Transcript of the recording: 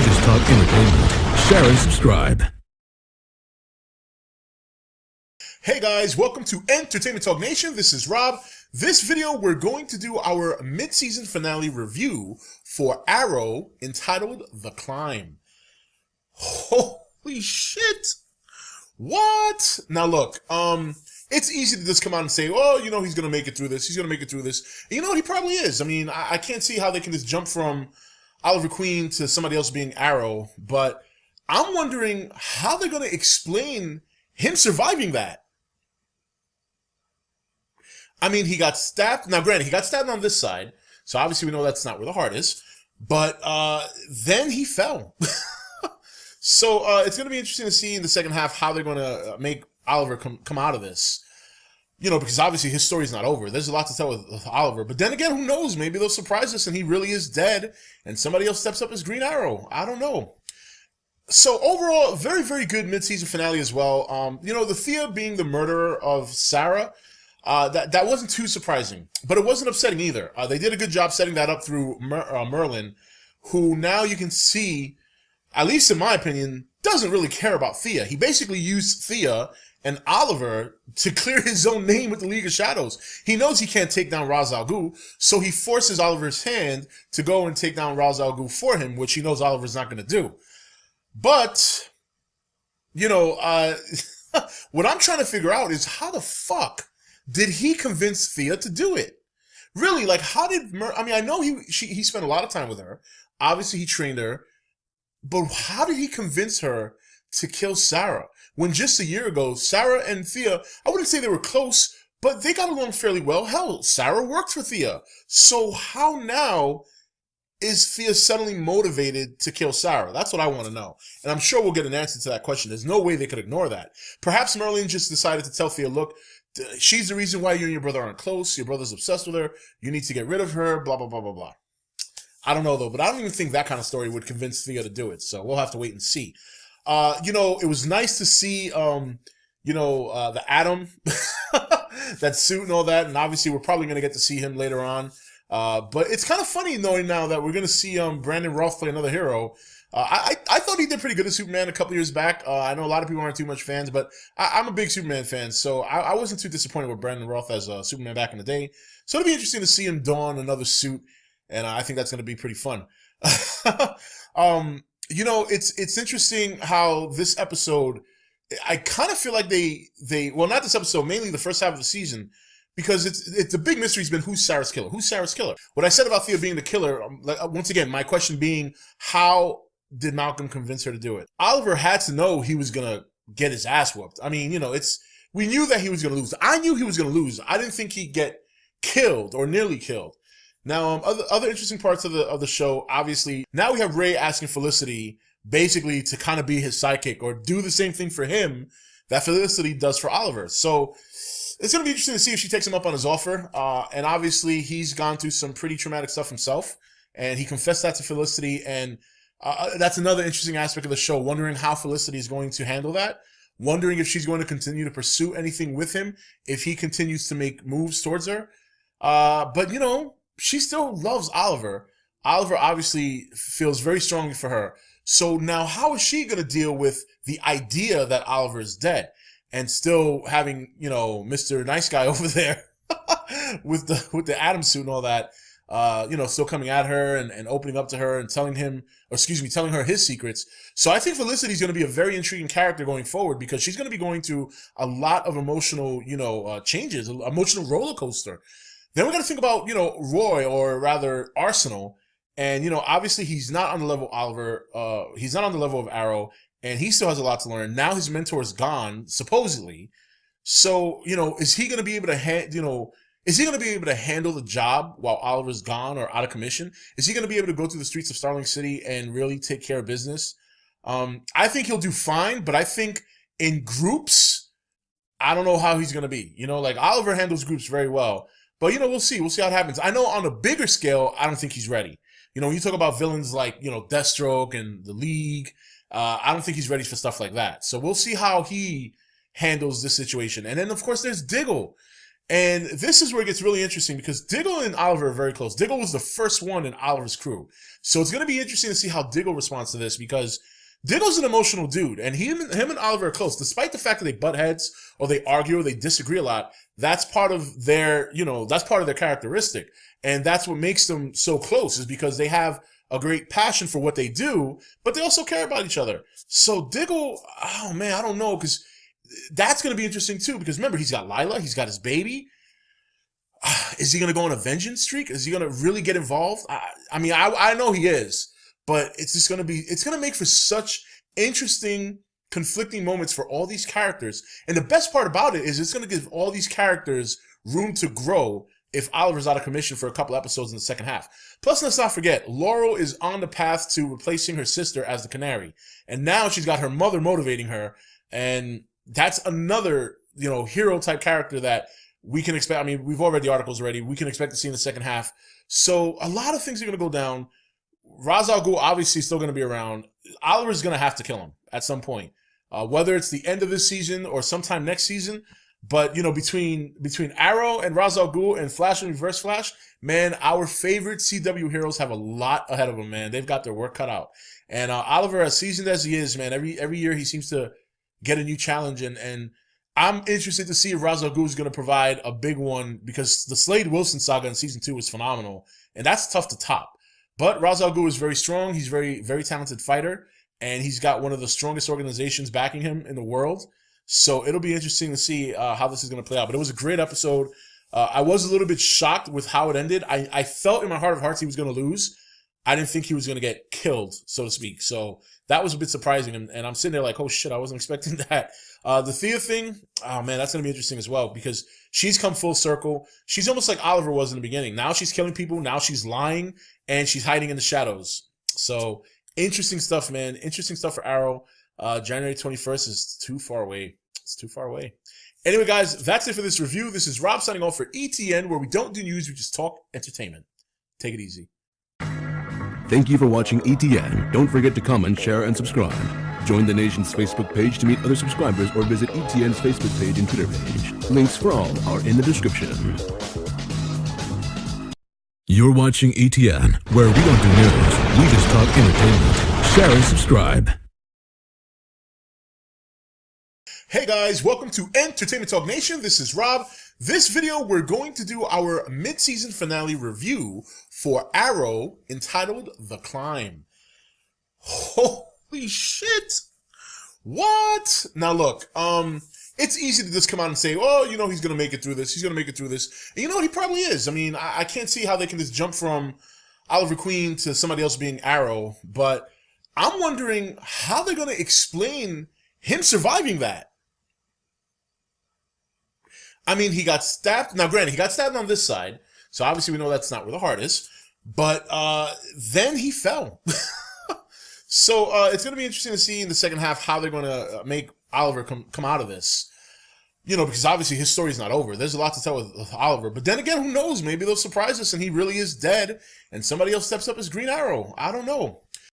Just Talk Entertainment. Share and subscribe. Hey guys, welcome to Entertainment Talk Nation. This is Rob. This video, we're going to do our mid-season finale review for Arrow entitled The Climb. Holy shit! What? Now look, it's easy to just come out and say, oh, you know, he's going to make it through this. He's going to make it through this. And you know what? He probably is. I mean, I can't see how they can just jump from Oliver Queen to somebody else being Arrow, but I'm wondering how they're going to explain him surviving that. I mean, he got stabbed. Now, granted, he got stabbed on this side, so obviously we know that's not where the heart is. But then he fell. So it's going to be interesting to see in the second half how they're going to make Oliver come out of this. You know, because obviously his story's not over. There's a lot to tell with Oliver. But then again, who knows? Maybe they'll surprise us and he really is dead and somebody else steps up as Green Arrow. I don't know. So overall, very, very good mid-season finale as well. You know, the Thea being the murderer of Sara, that wasn't too surprising, but it wasn't upsetting either. They did a good job setting that up through Merlin, who now you can see, at least in my opinion, doesn't really care about Thea. He basically used Thea and Oliver to clear his own name with the League of Shadows. He knows he can't take down Ra's al Ghul, so he forces Oliver's hand to go and take down Ra's al Ghul for him, which he knows Oliver's not going to do. But, you know, what I'm trying to figure out is how the fuck did he convince Thea to do it? Really, like, how did I mean, I know he spent a lot of time with her. Obviously, he trained her. But how did he convince her to kill Sara? When just a year ago, Sara and Thea, I wouldn't say they were close, but they got along fairly well. Hell, Sara worked for Thea. So how now is Thea suddenly motivated to kill Sara? That's what I want to know. And I'm sure we'll get an answer to that question. There's no way they could ignore that. Perhaps Merlin just decided to tell Thea, look, she's the reason why you and your brother aren't close. Your brother's obsessed with her. You need to get rid of her, blah, blah, blah, blah, blah. I don't know, though, but I don't even think that kind of story would convince Thea to do it. So we'll have to wait and see. You know, it was nice to see, the Atom, that suit and all that. And obviously, we're probably going to get to see him later on. But it's kind of funny knowing now that we're going to see Brandon Routh play another hero. I thought he did pretty good as Superman a couple years back. I know a lot of people aren't too much fans, but I'm a big Superman fan. So I wasn't too disappointed with Brandon Routh as Superman back in the day. So it'll be interesting to see him don another suit. And I think that's going to be pretty fun. You know, it's interesting how this episode, I kind of feel like well, not this episode, mainly the first half of the season, because it's the big mystery's been who's Sara's killer? Who's Sara's killer? What I said about Thea being the killer, once again, my question being, how did Malcolm convince her to do it? Oliver had to know he was going to get his ass whooped. I mean, you know, we knew that he was going to lose. I knew he was going to lose. I didn't think he'd get killed or nearly killed. Now, other interesting parts of the show, obviously, now we have Ray asking Felicity basically to kind of be his sidekick or do the same thing for him that Felicity does for Oliver. So it's going to be interesting to see if she takes him up on his offer. And obviously, he's gone through some pretty traumatic stuff himself, and he confessed that to Felicity. And that's another interesting aspect of the show, wondering how Felicity is going to handle that, wondering if she's going to continue to pursue anything with him, if he continues to make moves towards her. But, you know, she still loves Oliver. Oliver obviously feels very strongly for her. So now how is she going to deal with the idea that Oliver is dead and still having, you know, Mr. Nice Guy over there with the Atom suit and all that, you know, still coming at her and opening up to her and telling her his secrets. So I think Felicity's going to be a very intriguing character going forward because she's going to be going through a lot of emotional, you know, changes, an emotional roller coaster. Then we're going to think about, you know, Roy, or rather Arsenal. And, you know, obviously he's not on the level of Oliver. He's not on the level of Arrow, and he still has a lot to learn. Now his mentor is gone, supposedly. So, you know, is he going to be able to, handle the job while Oliver's gone or out of commission? Is he going to be able to go through the streets of Starling City and really take care of business? I think he'll do fine, but I think in groups, I don't know how he's going to be. You know, like Oliver handles groups very well. But, you know, we'll see. We'll see how it happens. I know on a bigger scale, I don't think he's ready. You know, when you talk about villains like, you know, Deathstroke and the League, I don't think he's ready for stuff like that. So we'll see how he handles this situation. And then, of course, there's Diggle. And this is where it gets really interesting because Diggle and Oliver are very close. Diggle was the first one in Oliver's crew. So it's going to be interesting to see how Diggle responds to this because Diggle's an emotional dude, and him and Oliver are close. Despite the fact that they butt heads or they argue or they disagree a lot, that's part of their, that's part of their characteristic. And that's what makes them so close is because they have a great passion for what they do, but they also care about each other. So Diggle, oh man, I don't know, because that's going to be interesting too, because remember, he's got Lila, he's got his baby. Is he going to go on a vengeance streak? Is he going to really get involved? I know he is. But it's going to make for such interesting, conflicting moments for all these characters. And the best part about it is it's going to give all these characters room to grow if Oliver's out of commission for a couple episodes in the second half. Plus, let's not forget, Laurel is on the path to replacing her sister as the Canary. And now she's got her mother motivating her. And that's another, hero type character that we can expect. I mean, we've all read the articles already. We can expect to see in the second half. So a lot of things are going to go down. Ra's al Ghul obviously still going to be around. Oliver's going to have to kill him at some point, whether it's the end of this season or sometime next season. But between Arrow and Ra's al Ghul and Flash and Reverse Flash, man, our favorite CW heroes have a lot ahead of them. Man, they've got their work cut out. And Oliver, as seasoned as he is, man, every year he seems to get a new challenge. And I'm interested to see if Ra's al Ghul is going to provide a big one because the Slade Wilson saga in season 2 was phenomenal, and that's tough to top. But Ra's al Ghul is very strong. He's very, very talented fighter, and he's got one of the strongest organizations backing him in the world. So it'll be interesting to see how this is going to play out. But it was a great episode. I was a little bit shocked with how it ended. I felt in my heart of hearts he was going to lose. I didn't think he was going to get killed, so to speak. So that was a bit surprising. And I'm sitting there like, oh, shit, I wasn't expecting that. The Thea thing, oh, man, that's going to be interesting as well because she's come full circle. She's almost like Oliver was in the beginning. Now she's killing people. Now she's lying. And she's hiding in the shadows. So interesting stuff, man. Interesting stuff for Arrow. January 21st is too far away. It's too far away. Anyway, guys, that's it for this review. This is Rob signing off for ETN, where we don't do news, we just talk entertainment. Take it easy. Thank you for watching ETN. Don't forget to comment, share, and subscribe. Join the nation's Facebook page to meet other subscribers or visit ETN's Facebook page and Twitter page. Links for all are in the description. You're watching ETN, where we don't do news, we just talk entertainment. Share and subscribe. Hey guys, welcome to Entertainment Talk Nation. This is Rob. This video, we're going to do our mid-season finale review for Arrow entitled The Climb. Holy shit! What? Now look, it's easy to just come out and say, oh, he's going to make it through this. He's going to make it through this. And he probably is. I mean, I can't see how they can just jump from Oliver Queen to somebody else being Arrow. But I'm wondering how they're going to explain him surviving that. I mean, he got stabbed. Now, granted, he got stabbed on this side. So obviously we know that's not where the heart is. But then he fell. So it's going to be interesting to see in the second half how they're going to make Oliver come out of this. Because obviously his story's not over. There's a lot to tell with Oliver. But then again, who knows? Maybe they'll surprise us and he really is dead and somebody else steps up as Green Arrow. I don't know.